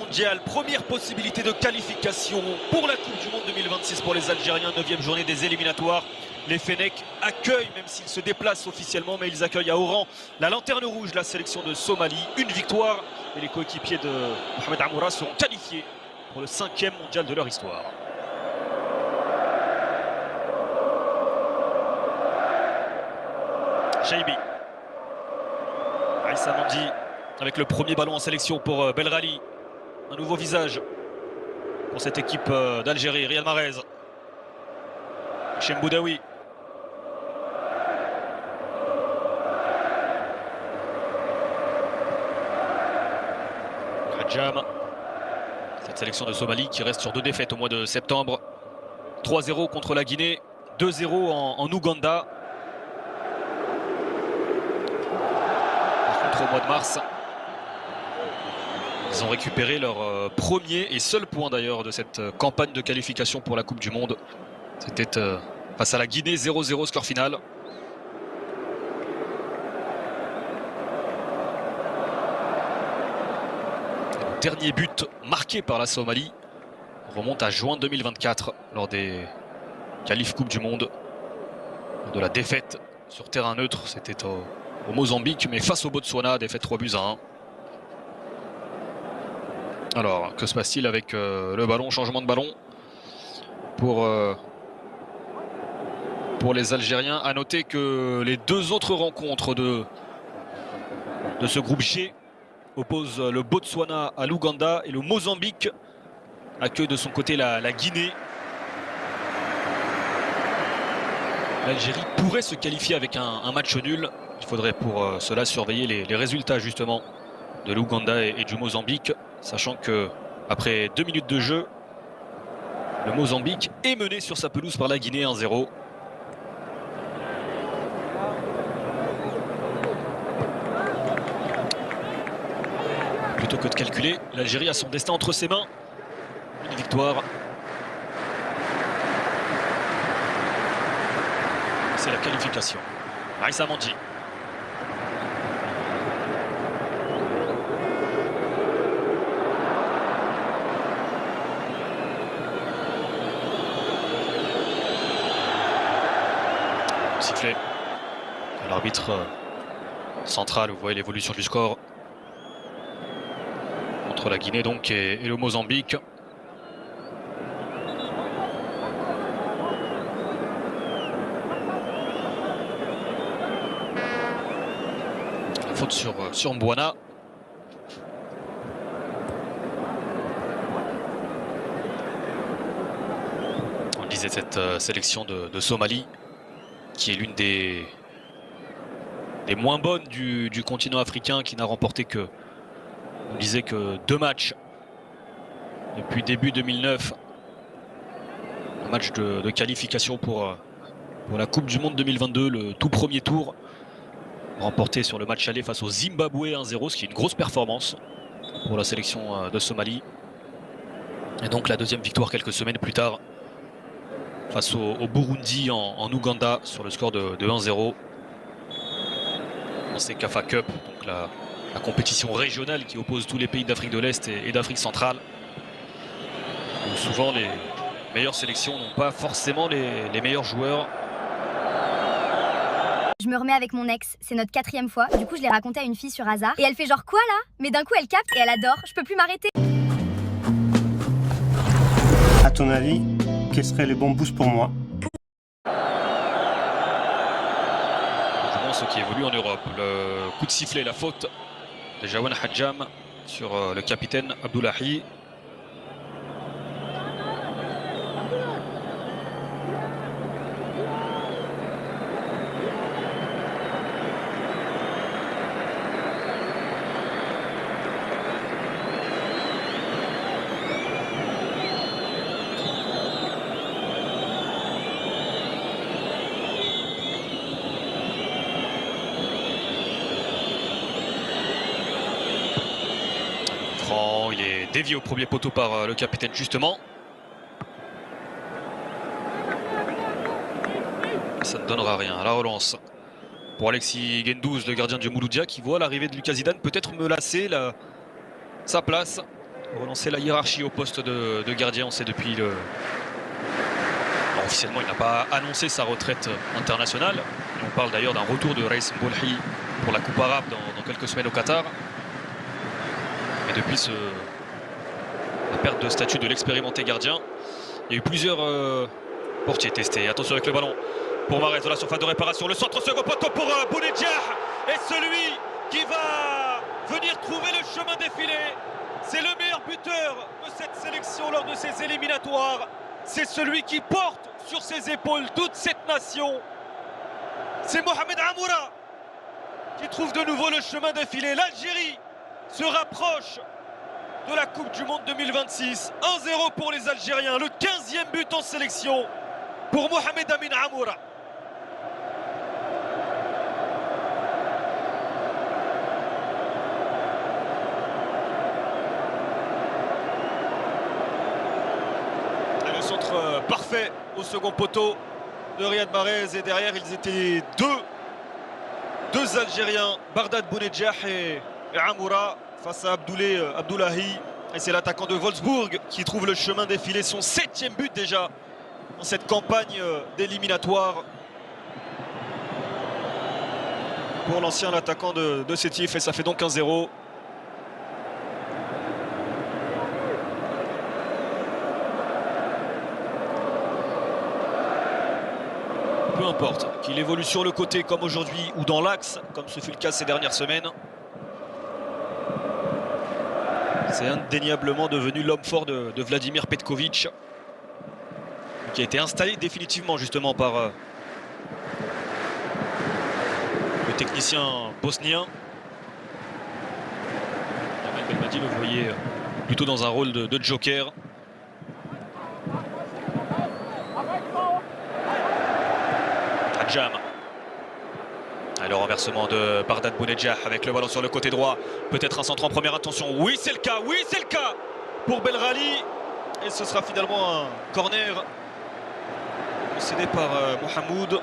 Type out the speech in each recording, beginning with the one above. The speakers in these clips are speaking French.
mondial, première possibilité de qualification pour la Coupe du Monde 2026 pour les Algériens, 9e journée des éliminatoires. Les Fennecs accueillent, même s'ils se déplacent officiellement, mais ils accueillent à Oran la lanterne rouge, la sélection de Somalie. Une victoire et les coéquipiers de Mohamed Amoura seront qualifiés pour le 5e mondial de leur histoire. Chaibi. Aïssa Mandi avec le premier ballon en sélection pour Belrali. Un nouveau visage pour cette équipe d'Algérie. Riyad Mahrez. Hichem Boudaoui. Hadjam. Cette sélection de Somalie qui reste sur 2 défaites au mois de septembre. 3-0 contre la Guinée, 2-0 en Ouganda. Par contre, au mois de mars, ils ont récupéré leur premier et seul point d'ailleurs de cette campagne de qualification pour la Coupe du Monde. C'était face à la Guinée, 0-0 score final. Le dernier but marqué par la Somalie remonte à juin 2024 lors des qualifs Coupe du Monde. De la défaite sur terrain neutre, c'était au Mozambique, mais face au Botswana, défaite 3-1. Alors, que se passe-t-il avec le ballon, changement de ballon pour les Algériens. À noter que les 2 autres rencontres de ce groupe G opposent le Botswana à l'Ouganda et le Mozambique accueille de son côté la Guinée. L'Algérie pourrait se qualifier avec un match nul. Il faudrait pour cela surveiller les résultats justement de l'Ouganda et du Mozambique, sachant que après 2 minutes de jeu, le Mozambique est mené sur sa pelouse par la Guinée 1-0. Plutôt que de calculer, l'Algérie a son destin entre ses mains. Une victoire. C'est la qualification. Aïssa Mandi. Sifflet. L'arbitre central, vous voyez l'évolution du score entre la Guinée donc et le Mozambique. La faute sur Mbouana. On disait cette sélection de Somalie qui est l'une des moins bonnes du continent africain, qui n'a remporté que, on disait que 2 matchs depuis début 2009. Un match de qualification pour la Coupe du Monde 2022, le tout premier tour, remporté sur le match aller face au Zimbabwe 1-0, ce qui est une grosse performance pour la sélection de Somalie. Et donc la deuxième victoire quelques semaines plus tard face au Burundi en Ouganda sur le score de 1-0. C'est CAFA Cup, donc la compétition régionale qui oppose tous les pays d'Afrique de l'Est et d'Afrique centrale. Où souvent les meilleures sélections n'ont pas forcément les meilleurs joueurs. Je me remets avec mon ex, c'est notre 4e fois. Du coup, je l'ai raconté à une fille sur hasard. Et elle fait genre quoi là? Mais d'un coup, elle capte et elle adore. Je peux plus m'arrêter. À ton avis, quel serait le bon boost pour moi? Ce qui évolue en Europe. Le coup de sifflet, la faute de Jawan Hadjam sur le capitaine Abdoulahi. Il est dévié au premier poteau par le capitaine justement. Ça ne donnera rien. À la relance pour Alexis Gendouzi, le gardien du Mouloudia, qui voit l'arrivée de Lucas Zidane peut-être me lasser sa place. relancer la hiérarchie au poste de gardien. On sait depuis le... Alors, officiellement, il n'a pas annoncé sa retraite internationale. Et on parle d'ailleurs d'un retour de Raïs Mbolhi pour la Coupe arabe dans quelques semaines au Qatar. Et depuis la perte de statut de l'expérimenté gardien, il y a eu plusieurs portiers testés. Attention avec le ballon pour Mahrez de la surface de réparation. Le centre second poteau pour Bounedjah. Et celui qui va venir trouver le chemin défilé, c'est le meilleur buteur de cette sélection lors de ces éliminatoires. C'est celui qui porte sur ses épaules toute cette nation. C'est Mohamed Amoura qui trouve de nouveau le chemin défilé. L'Algérie se rapproche de la Coupe du Monde 2026. 1-0 pour les Algériens. Le 15e but en sélection pour Mohamed Amin Amoura. Et le centre parfait au second poteau de Riyad Mahrez. Et derrière, ils étaient deux Algériens, Bardad Bounedjah et Amoura, face à Abdoulahi. Et c'est l'attaquant de Wolfsburg qui trouve le chemin défilé. Son 7e but déjà dans cette campagne d'éliminatoire pour l'ancien attaquant de Sétif. Et ça fait donc 1-0. Peu importe qu'il évolue sur le côté comme aujourd'hui ou dans l'axe, comme ce fut le cas ces dernières semaines. C'est indéniablement devenu l'homme fort de Vladimir Petkovic, qui a été installé définitivement justement par le technicien bosnien. Jamel Belmadi le voyait plutôt dans un rôle de joker. Adjam. Et le renversement de Bardad Bounedjah avec le ballon sur le côté droit. Peut-être un centre en première intention. Oui, c'est le cas. Oui, c'est le cas pour Belrali. Et ce sera finalement un corner cédé par Mohamoud.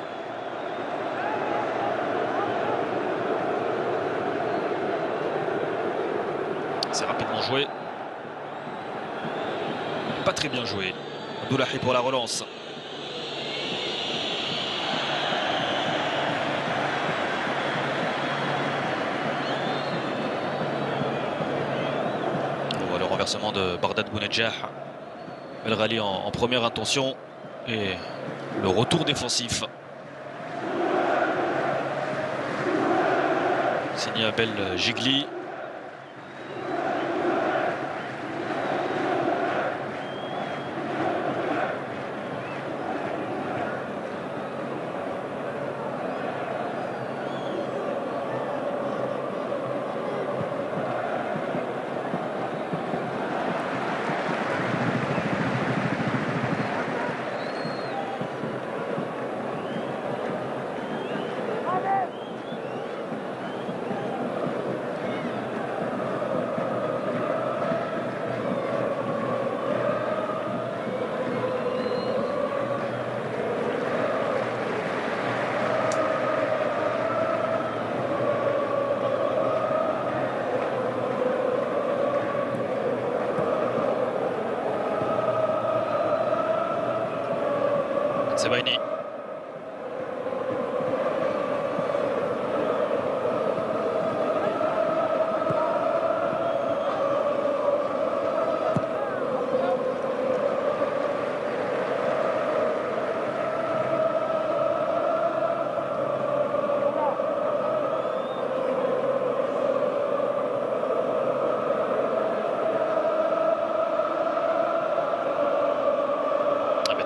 C'est rapidement joué. Pas très bien joué. Abdoulahi pour la relance. Renversement de Bardad Bounedjah. Belrali en première intention et le retour défensif signé Abel Gigli. Sebaini.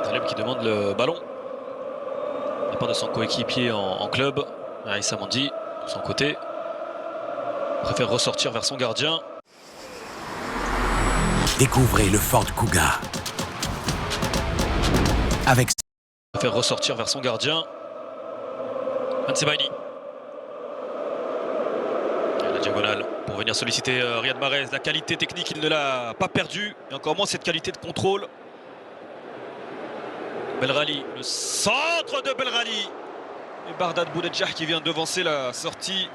Taleb qui demande le ballon. De la part de son coéquipier en club. Issa Mandi, de son côté, préfère ressortir vers son gardien. Découvrez le Ford Kuga. Avec... Préfère ressortir vers son gardien. Sebaini. La diagonale pour venir solliciter Riyad Mahrez. La qualité technique, il ne l'a pas perdue. Et encore moins cette qualité de contrôle. Belrali, le centre de Belrali. Et Bardad Bounedjah qui vient devancer la sortie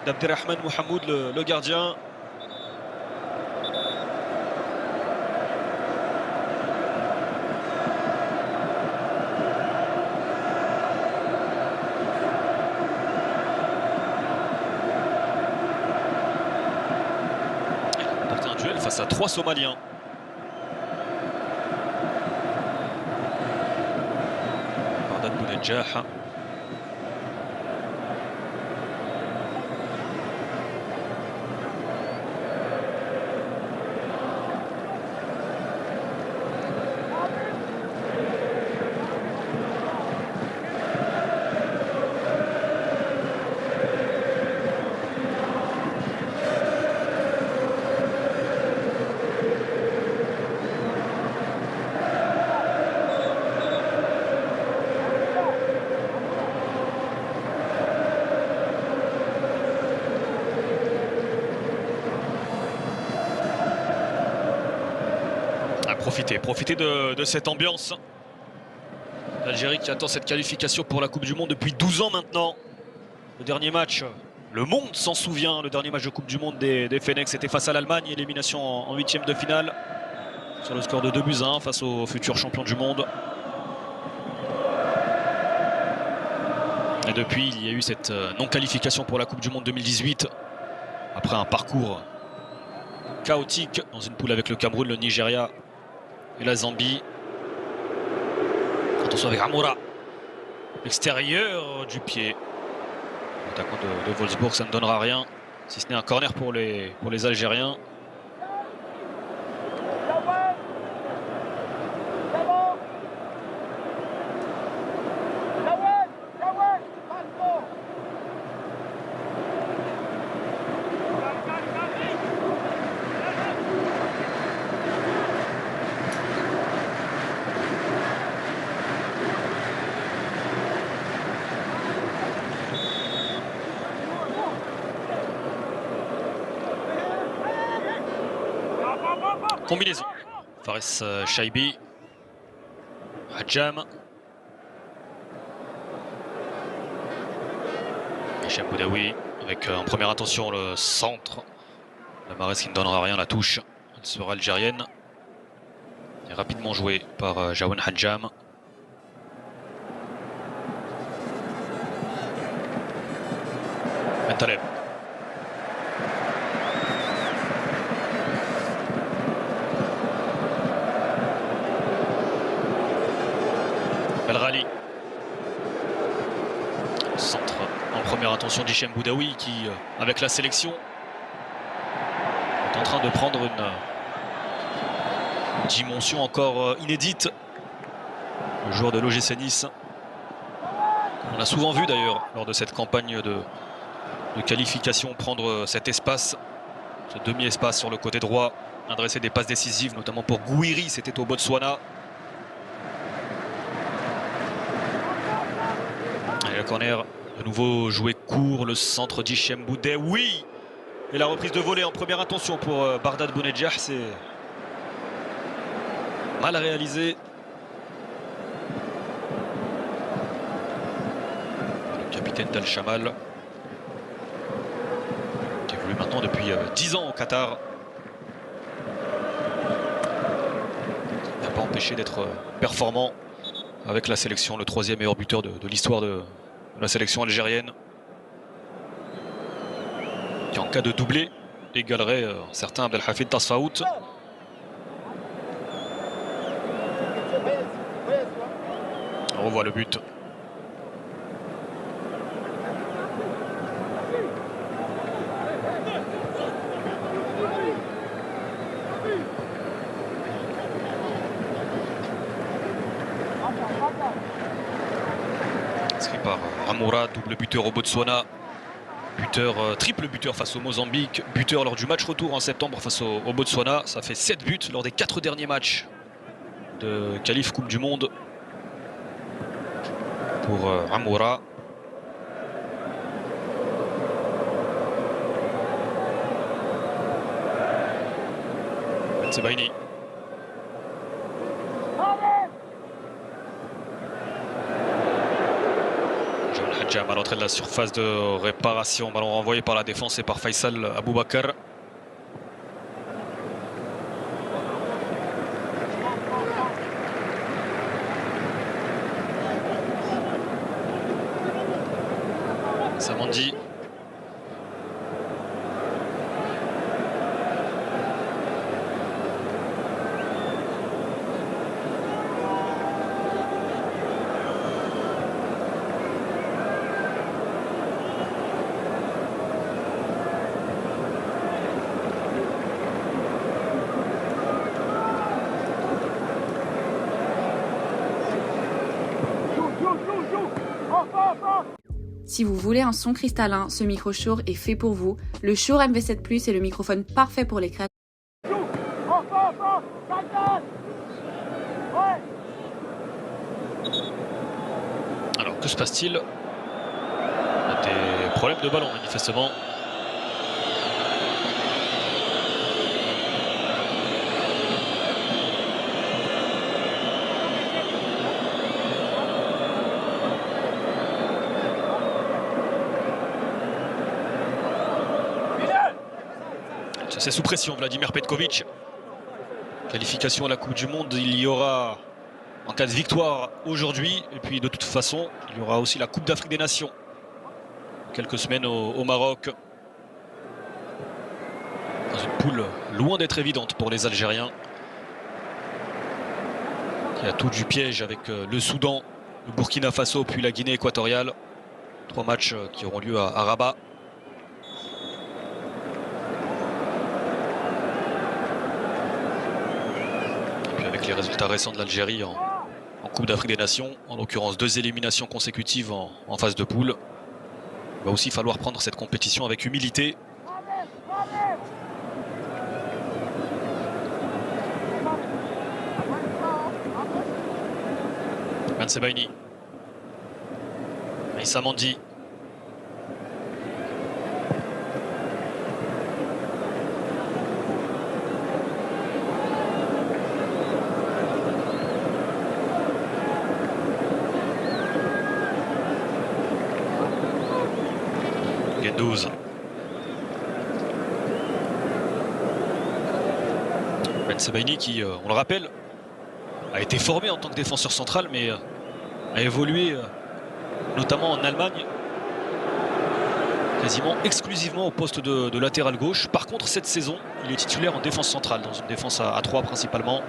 d'Abderrahman Mohamoud, le gardien. face à 3 Somaliens. Bardad Bounedjah. Profiter de cette ambiance. L'Algérie qui attend cette qualification pour la Coupe du Monde depuis 12 ans maintenant. Le dernier match, le monde s'en souvient, le dernier match de Coupe du Monde des Fennecs, c'était face à l'Allemagne, élimination en 8e de finale sur le score de 2-1 face aux futurs champions du monde. Et depuis, il y a eu cette non-qualification pour la Coupe du Monde 2018 après un parcours chaotique dans une poule avec le Cameroun, le Nigeria et la Zambie. Attention avec Amoura, l'extérieur du pied. L'attaquant de Wolfsburg, ça ne donnera rien, si ce n'est un corner pour les Algériens. Combinaison. Fares Chaibi. Hadjam. Hicham Boudaoui avec en première intention le centre. La Mahrez qui ne donnera rien, la touche. Elle sera algérienne. Et rapidement joué par Jawan Hadjam. Bentaleb. Belrali. Centre en première intention d'Hicham Boudaoui qui, avec la sélection, est en train de prendre une dimension encore inédite. Le joueur de l'OGC Nice. On a souvent vu d'ailleurs lors de cette campagne de qualification prendre cet espace, ce demi-espace sur le côté droit, adresser des passes décisives, notamment pour Gouiri, c'était au Botswana. Et le corner, de nouveau joué court, le centre d'Hicham Boudaoui. Et la reprise de volée en première intention pour Bardad Bounedjah, c'est mal réalisé. Le capitaine d'Al Shamal, qui évolue maintenant depuis 10 ans au Qatar. Il n'a pas empêché d'être performant avec la sélection, le 3e meilleur buteur de l'histoire de la sélection algérienne, qui en cas de doublé égalerait un certain Abdelhafid Tasfaout. On revoit le but. Inscrit par Amoura, double buteur au Botswana, triple buteur face au Mozambique, buteur lors du match retour en septembre face au Botswana. Ça fait 7 buts lors des 4 derniers matchs de qualif Coupe du Monde pour Amoura. Bensebaini. Hadjam à l'entrée de la surface de réparation. Ballon renvoyé par la défense et par Faisal Aboubakar. Samandi. Si vous voulez un son cristallin, ce micro Shure est fait pour vous. Le Shure MV7 Plus est le microphone parfait pour les créateurs. Alors, que se passe-t-il? Il y a des problèmes de ballon, manifestement. C'est sous pression, Vladimir Petkovic. Qualification à la Coupe du Monde, il y aura en cas de victoire aujourd'hui. Et puis de toute façon, il y aura aussi la Coupe d'Afrique des Nations. Quelques semaines au Maroc. Dans une poule loin d'être évidente pour les Algériens. Il y a tout du piège avec le Soudan, le Burkina Faso puis la Guinée équatoriale. 3 matchs qui auront lieu à Rabat. Avec les résultats récents de l'Algérie en Coupe d'Afrique des Nations, en l'occurrence 2 éliminations consécutives en phase de poule. Il va aussi falloir prendre cette compétition avec humilité. Ben Sebaini. Issa Mandi. Guendouzi. Ben Sebaini qui, on le rappelle, a été formé en tant que défenseur central, mais a évolué notamment en Allemagne, quasiment exclusivement au poste de latéral gauche. Par contre, cette saison, il est titulaire en défense centrale, dans une défense à 3 principalement.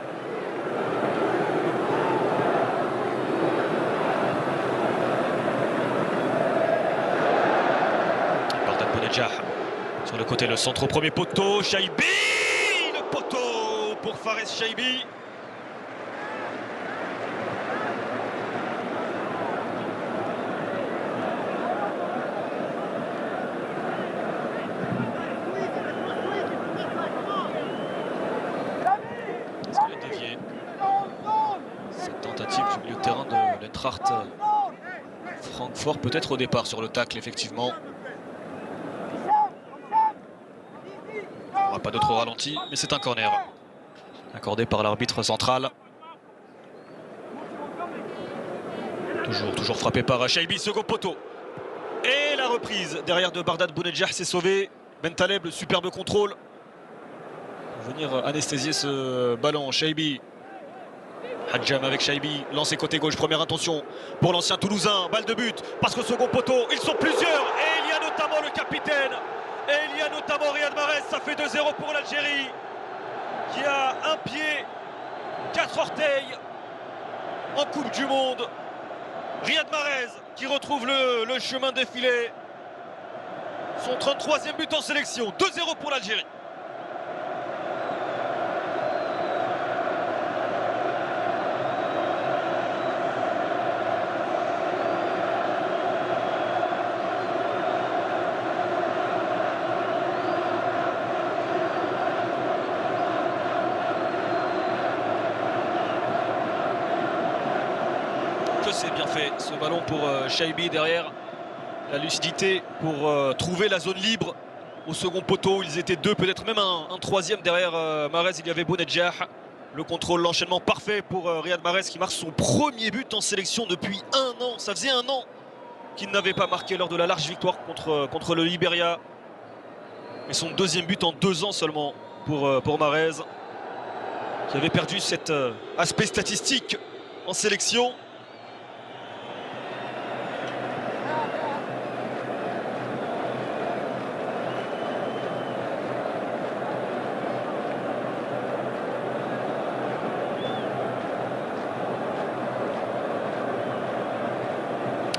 Sur le côté, le centre au premier poteau, Chaibi, le poteau pour Fares Chaibi. Est-ce qu'il a dévié cette tentative du milieu de terrain de l'Eintracht Francfort, peut-être au départ sur le tacle, effectivement. Pas d'autre ralenti, mais c'est un corner accordé par l'arbitre central. Toujours frappé par Chaibi, second poteau. Et la reprise derrière de Bardad Bounedjah, s'est sauvé. Bentaleb, le superbe contrôle pour venir anesthésier ce ballon. Chaibi, Hadjam avec Chaibi, lancé côté gauche, première intention pour l'ancien Toulousain, balle de but, parce qu'au second poteau, ils sont plusieurs, et il y a notamment le capitaine. Et il y a notamment Riyad Mahrez, ça fait 2-0 pour l'Algérie, qui a un pied, 4 orteils en Coupe du Monde. Riyad Mahrez qui retrouve le chemin défilé. Son 33e but en sélection, 2-0 pour l'Algérie. C'est bien fait ce ballon pour Chaibi derrière, la lucidité pour trouver la zone libre au second poteau. Ils étaient 2, peut-être même un troisième derrière Mahrez. Il y avait Bounedjah, le contrôle, l'enchaînement parfait pour Riyad Mahrez qui marque son premier but en sélection depuis 1 an. Ça faisait 1 an qu'il n'avait pas marqué lors de la large victoire contre le Libéria, et son 2e but en 2 ans seulement pour Mahrez, qui avait perdu cet aspect statistique en sélection.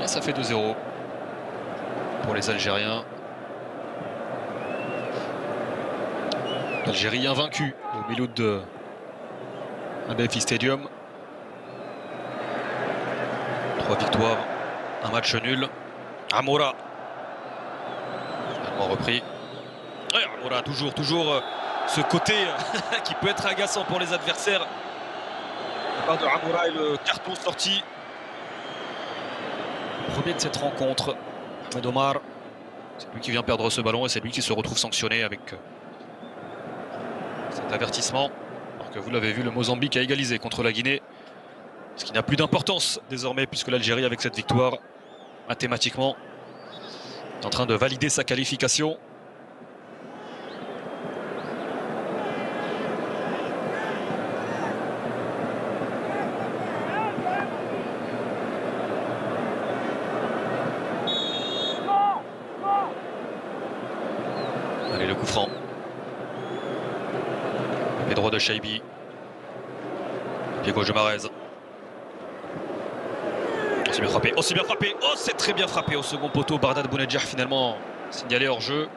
Ça fait 2-0 pour les Algériens. L'Algérie invaincue au Miloud de Abefi Stadium. 3 victoires Un match nul. Amoura. Finalement repris. Ouais, Amoura, toujours ce côté qui peut être agaçant pour les adversaires. La part de Amoura et le carton sorti. Premier de cette rencontre. Ahmed Omar. C'est lui qui vient perdre ce ballon et c'est lui qui se retrouve sanctionné avec cet avertissement. Alors que vous l'avez vu, le Mozambique a égalisé contre la Guinée. Ce qui n'a plus d'importance désormais puisque l'Algérie, avec cette victoire, mathématiquement, est en train de valider sa qualification. Allez, le coup franc. Pied droit de Chaibi. Pied gauche de Marez. Aussi bien frappé, aussi bien frappé. Oh, c'est très bien frappé au second poteau. Bardad Bounedjah finalement signalé hors jeu.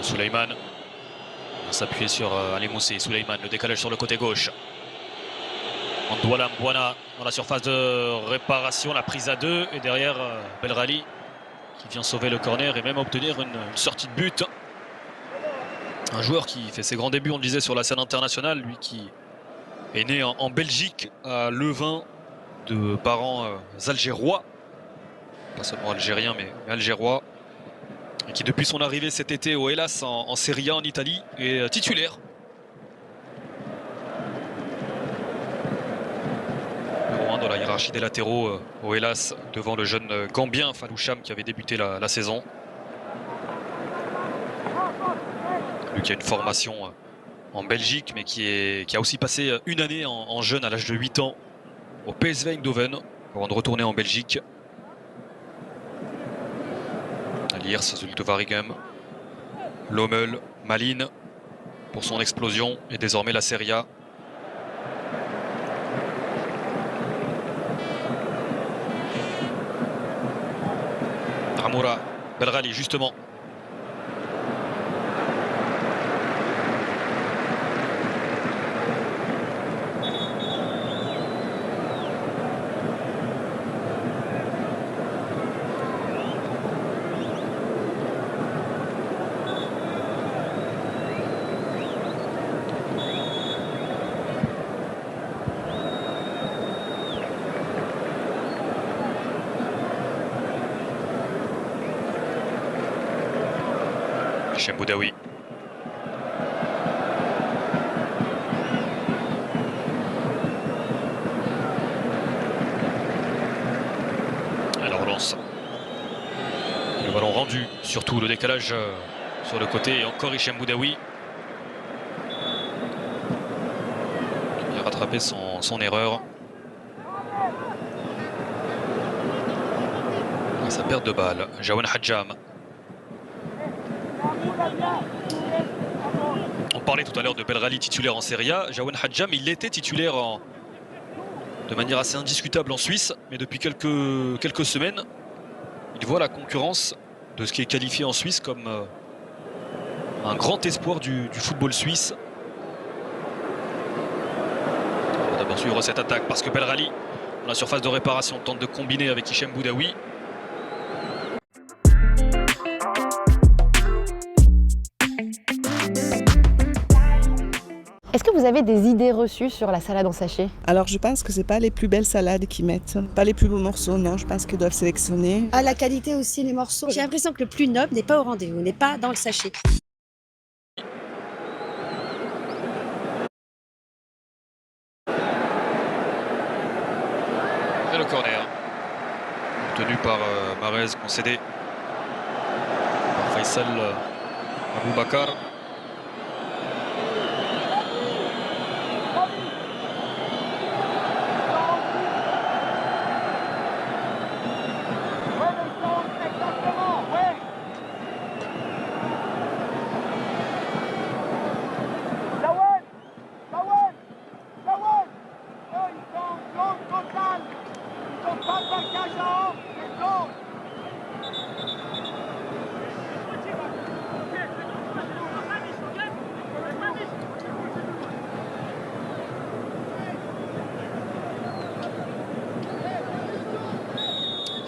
Souleymane va s'appuyer sur Ali Moussi. Souleymane, le décalage sur le côté gauche. Andouala Mbouana dans la surface de réparation, la prise à deux. Et derrière, Belrali qui vient sauver le corner et même obtenir une sortie de but. Un joueur qui fait ses grands débuts, on le disait, sur la scène internationale. Lui qui est né en Belgique, à Leuven, de parents algérois. Pas seulement algériens, mais algérois. Et qui depuis son arrivée cet été au Hellas en Serie A en Italie est titulaire. Numéro 1 dans la hiérarchie des latéraux au Hellas devant le jeune Gambien Faloucham qui avait débuté la saison. Lui qui a une formation en Belgique mais qui a aussi passé une année en jeune à l'âge de 8 ans au PSV Eindhoven avant de retourner en Belgique. Aliers, Zulte Waregem, Lommel, Malines pour son explosion et désormais la Serie A. Amoura, Belrali justement. Hichem Boudaoui. La relance. Le ballon rendu, surtout le décalage sur le côté et encore Hichem Boudaoui. Qui vient rattraper son erreur. Et sa perte de balle. Jawan Hadjam. On parlait tout à l'heure de Belrali titulaire en Serie A. Jawan Hadjam, il était titulaire de manière assez indiscutable en Suisse, mais depuis quelques semaines, il voit la concurrence de ce qui est qualifié en Suisse comme un grand espoir du football suisse. On va d'abord suivre cette attaque parce que Belrali, dans la surface de réparation, tente de combiner avec Hichem Boudaoui. Est-ce que vous avez des idées reçues sur la salade en sachet? Alors je pense que c'est pas les plus belles salades qu'ils mettent, pas les plus beaux morceaux, non, je pense qu'ils doivent sélectionner. À la qualité aussi, les morceaux. J'ai l'impression que le plus noble n'est pas au rendez-vous, n'est pas dans le sachet. Et le corner. Tenu par Mahrez, concédé par Faisal Aboubakar.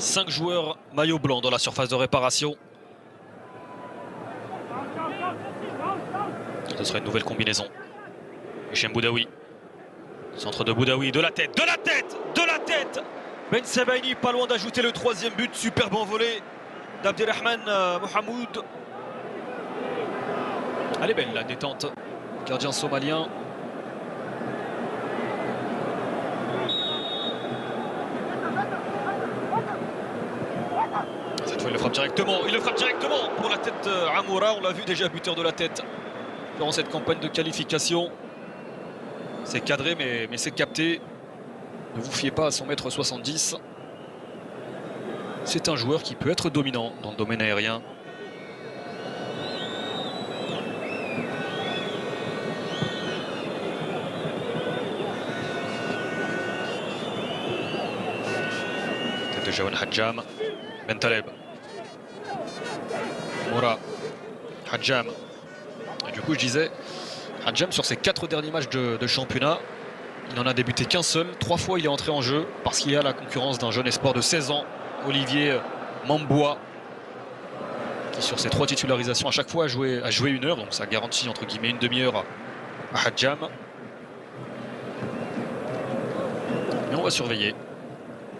Cinq joueurs maillot blanc dans la surface de réparation. Ce serait une nouvelle combinaison. Hichem Boudaoui. Centre de Boudaoui, de la tête, de la tête, de la tête. Ben Sebaini pas loin d'ajouter le troisième but. Superbe envolée d'Abderrahman Mohamoud. Elle est belle la détente. Gardien somalien. Cette fois il le frappe directement. Il le frappe directement pour la tête Amoura. On l'a vu déjà, buteur de la tête durant cette campagne de qualification. C'est cadré mais c'est capté. Ne vous fiez pas à son mètre 70. C'est un joueur qui peut être dominant dans le domaine aérien. Tête de Jawan Hadjam. Bentaleb. Moura. Hadjam. Et du coup je disais, Hadjam sur ses 4 derniers matchs de championnat, il n'en a débuté qu'un seul. 3 fois il est entré en jeu parce qu'il y a la concurrence d'un jeune espoir de 16 ans, Olivier Mamboua, qui sur ses 3 titularisations à chaque fois a joué 1 heure, donc ça garantit entre guillemets une demi-heure à Hadjam. Mais on va surveiller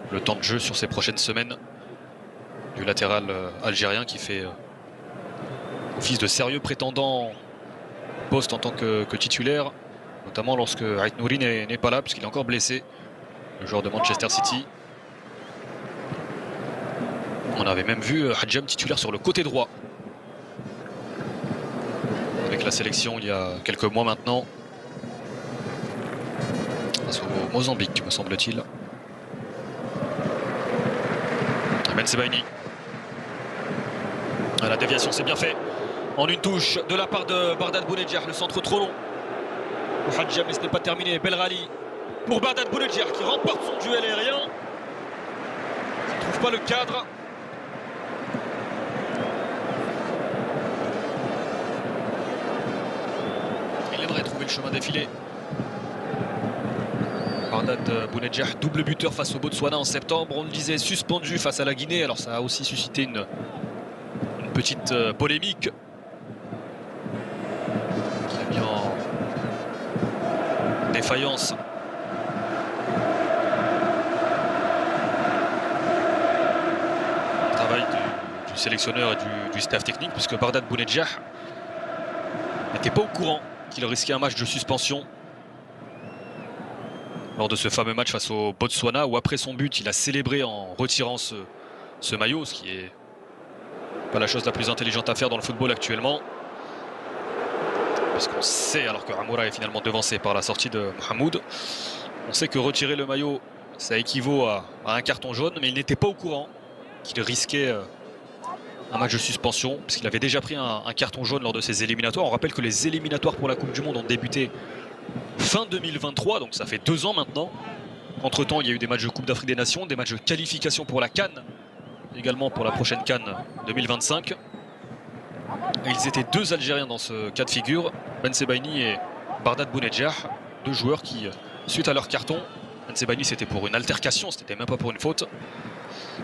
le temps de jeu sur ces prochaines semaines du latéral algérien qui fait office de sérieux prétendant au poste en tant que titulaire, notamment lorsque Ait Nouri n'est pas là puisqu'il est encore blessé, le joueur de Manchester City. On avait même vu Hadjam titulaire sur le côté droit avec la sélection il y a quelques mois maintenant, face au Mozambique me semble-t-il. Ben Sebaini. La déviation c'est bien fait en une touche de la part de Bardad Bounedjah, le centre trop long pour Hadjam, mais ce n'est pas terminé. Belrali pour Bardad Bounedjah qui remporte son duel aérien, qui ne trouve pas le cadre. Il aimerait trouver le chemin défilé. Bardad Bounedjah, double buteur face au Botswana en septembre, on le disait, suspendu face à la Guinée, alors ça a aussi suscité une petite polémique qui a mis en défaillance le travail du sélectionneur et du staff technique, puisque Bardad Bounedjah n'était pas au courant qu'il risquait un match de suspension lors de ce fameux match face au Botswana, où après son but il a célébré en retirant ce maillot, ce qui est pas la chose la plus intelligente à faire dans le football actuellement, parce qu'on sait, alors que Amoura est finalement devancé par la sortie de Mohamoud, on sait que retirer le maillot ça équivaut à un carton jaune, mais il n'était pas au courant qu'il risquait un match de suspension, puisqu'il avait déjà pris un carton jaune lors de ses éliminatoires. On rappelle que les éliminatoires pour la Coupe du Monde ont débuté fin 2023, donc ça fait 2 ans maintenant. Entre temps il y a eu des matchs de Coupe d'Afrique des Nations, des matchs de qualification pour la CAN, également pour la prochaine CAN 2025. Et ils étaient 2 Algériens dans ce cas de figure, Ben Sebaini et Bardad Bounedjah, 2 joueurs qui, suite à leur carton, Ben Sebaini c'était pour une altercation, c'était même pas pour une faute,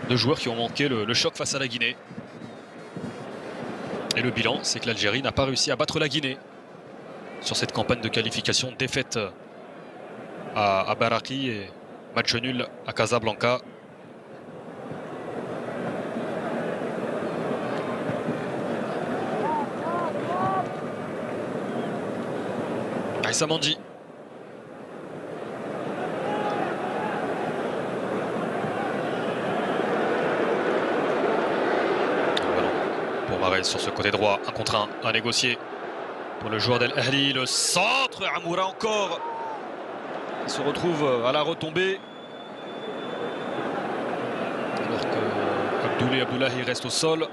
2 joueurs qui ont manqué le choc face à la Guinée. Et le bilan, c'est que l'Algérie n'a pas réussi à battre la Guinée sur cette campagne de qualification, défaite à Baraki et match nul à Casablanca. Aïssa Mandi. Mahrez sur ce côté droit, 1 contre 1 à négocier pour le joueur d'El Ahly. Le centre, Amoura encore. Il se retrouve à la retombée. Alors que Abdoulahi reste au sol.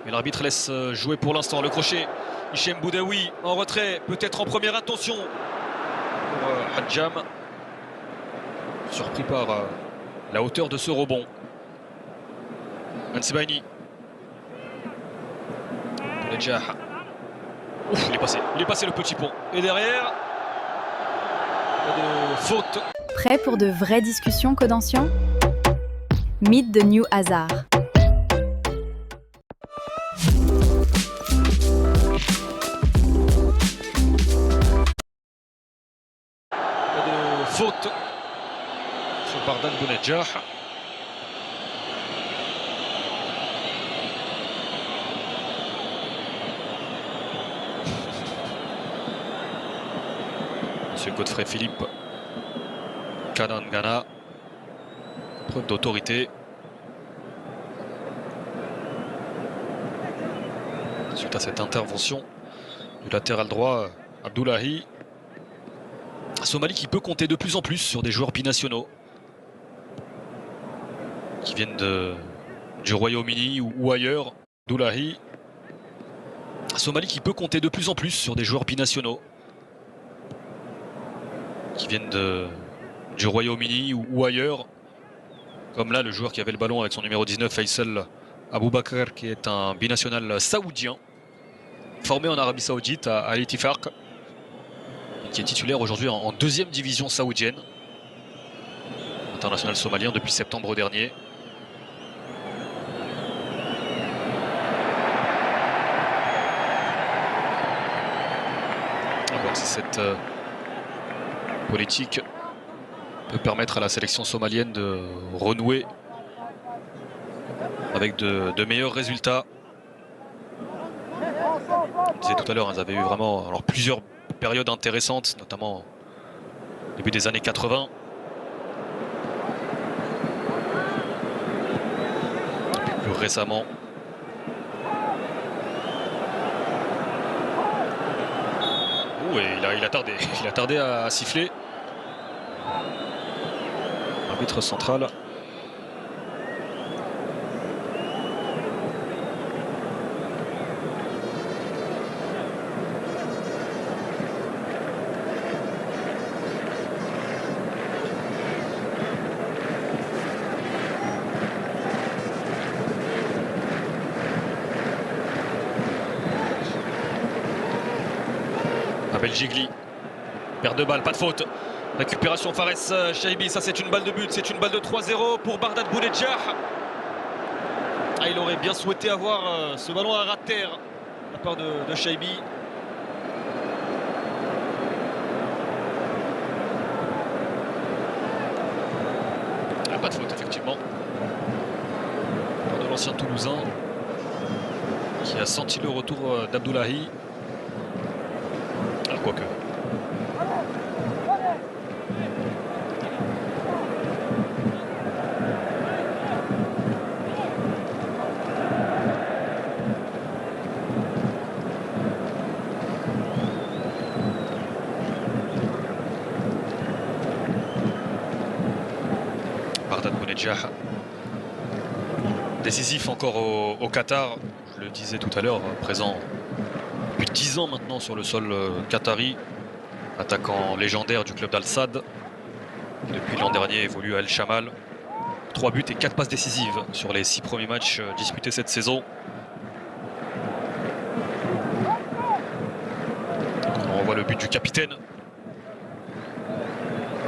Mais l'arbitre laisse jouer pour l'instant. Le crochet, Hichem Boudaoui en retrait, peut-être en première intention pour Hadjam. Surpris par la hauteur de ce rebond. Ansebaini. Bounedjah. Ouf, il est passé le petit pont. Et derrière, pas de faute. Prêt pour de vraies discussions, Codansien? Meet the new Hazard. Pas de faute sur Bardan Bounedjah. Monsieur Godfrey Philippe Kanangana, preuve d'autorité. Suite à cette intervention du latéral droit Abdoulahi. Somalie qui peut compter de plus en plus sur des joueurs binationaux qui viennent du Royaume-Uni ou ailleurs. Abdoulahi. Somalie qui peut compter de plus en plus sur des joueurs binationaux qui viennent du Royaume-Uni ou ailleurs. Comme là, le joueur qui avait le ballon avec son numéro 19, Faisal Aboubakar, qui est un binational saoudien, formé en Arabie Saoudite à Al Ittifaq, qui est titulaire aujourd'hui en 2e division saoudienne. International somalien depuis septembre dernier. On va voir si cette politique peut permettre à la sélection somalienne de renouer avec de meilleurs résultats. Je disais tout à l'heure, ils avaient eu vraiment plusieurs périodes intéressantes, notamment au début des années 80. Et puis plus récemment. Ouh, et il a tardé à siffler. Arbitre central. Abel Gigli. Perte de balle, pas de faute. Récupération Fares Chaibi, ça c'est une balle de but, c'est une balle de 3-0 pour Bardan Bounedjah. Ah, il aurait bien souhaité avoir ce ballon à ras de terre de la part de Chaibi. Pas de faute effectivement. De l'ancien Toulousain qui a senti le retour d'Abdoulahi. Ah, quoique. Bardan Bounedjah, décisif encore au Qatar, je le disais tout à l'heure, présent depuis 10 ans maintenant sur le sol qatari, attaquant légendaire du club d'Al-Sadd. Depuis l'an dernier évolue à El Chamal. 3 buts et 4 passes décisives sur les 6 premiers matchs disputés cette saison. On voit le but du capitaine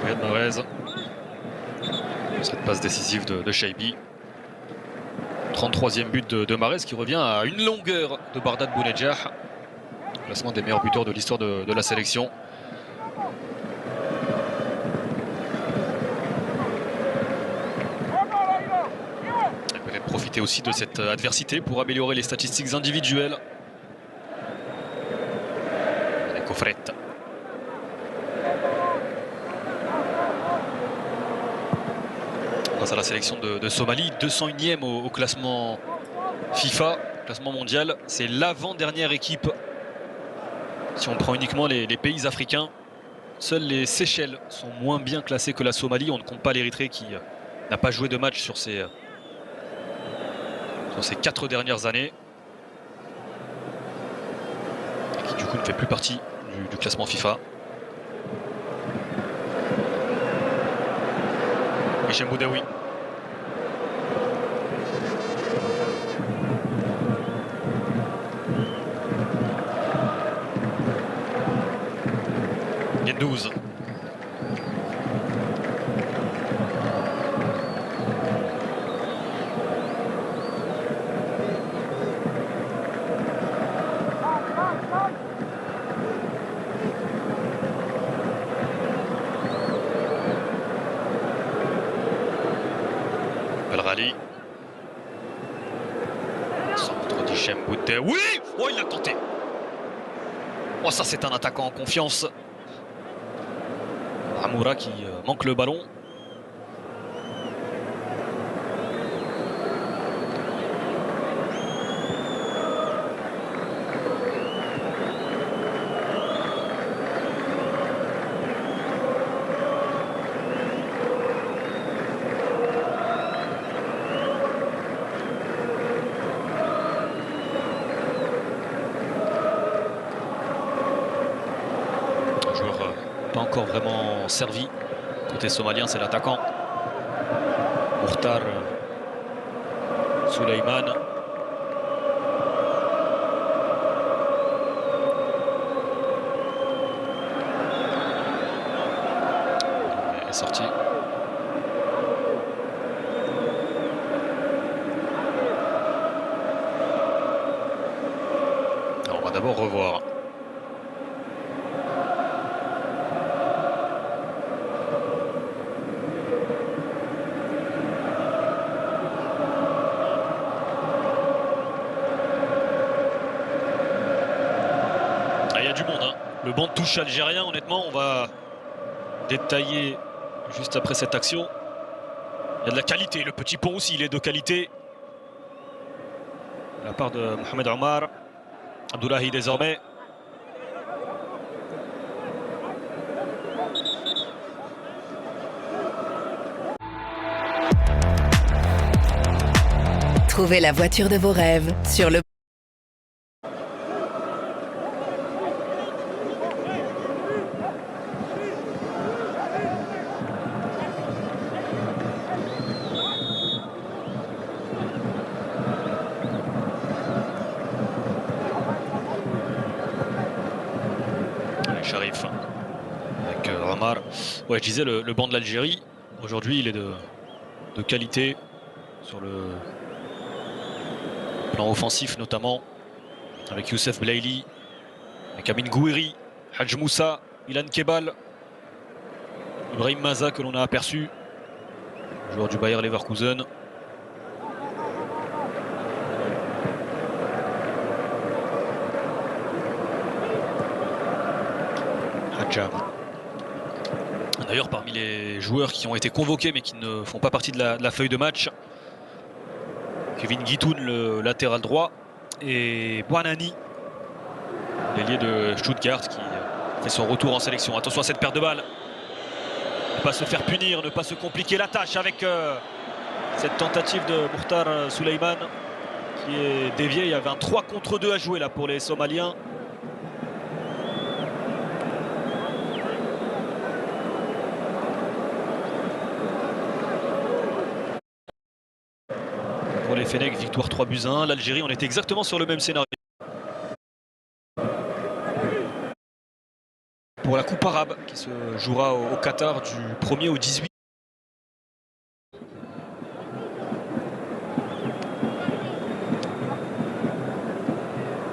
Riyad Mahrez. Cette passe décisive de Chaibi. 33e but de Mahrez qui revient à une longueur de Bardan Bounedjah. Classement des meilleurs buteurs de l'histoire de la sélection. Et peut-être profiter aussi de cette adversité pour améliorer les statistiques individuelles. Avec Kofret. Grâce à la sélection de Somalie, 201e au classement FIFA. classement mondial. C'est l'avant-dernière équipe. Si on prend uniquement les pays africains, seuls les Seychelles sont moins bien classés que la Somalie. On ne compte pas l'Érythrée qui n'a pas joué de match sur ces 4 dernières années. Et qui du coup ne fait plus partie du classement FIFA. Hichem Boudaoui. Gendouzi. Belrali. Centre d'Hichem Boudaoui. Oh, il l'a tenté. Oh, ça c'est un attaquant en confiance. Amoura qui manque le ballon. Un joueur pas encore vraiment servi. Côté somalien, c'est l'attaquant Mukhtar Suleiman. Il est sorti. Alors, on va d'abord revoir. Il y a du monde, hein. Le banc de touche algérien, honnêtement, on va détailler juste après cette action. Il y a de la qualité, le petit pont aussi, il est de qualité. De la part de Mohamed Omar, Abdoulahi désormais. Trouvez la voiture de vos rêves sur le Sharif avec Omar. Ouais, je disais le banc de l'Algérie. Aujourd'hui, il est de qualité sur le plan offensif notamment, avec Youssef Blaili, avec Amin Gouiri, Hadj Moussa, Ilan Kebal, Ibrahim Maza que l'on a aperçu, joueur du Bayer Leverkusen. Hadjam. D'ailleurs, parmi les joueurs qui ont été convoqués mais qui ne font pas partie de la feuille de match, Kevin Guitoun, le latéral droit, et Bouanani, l'ailier de Stuttgart, qui fait son retour en sélection. Attention à cette paire de balles. Ne pas se faire punir, ne pas se compliquer la tâche avec cette tentative de Mukhtar Suleiman qui est déviée. Il y avait un 3 contre 2 à jouer là pour les Somaliens. Pour les Fennecs, victoire 3-1. L'Algérie, on était exactement sur le même scénario. Pour la Coupe arabe qui se jouera au Qatar du 1er au 18.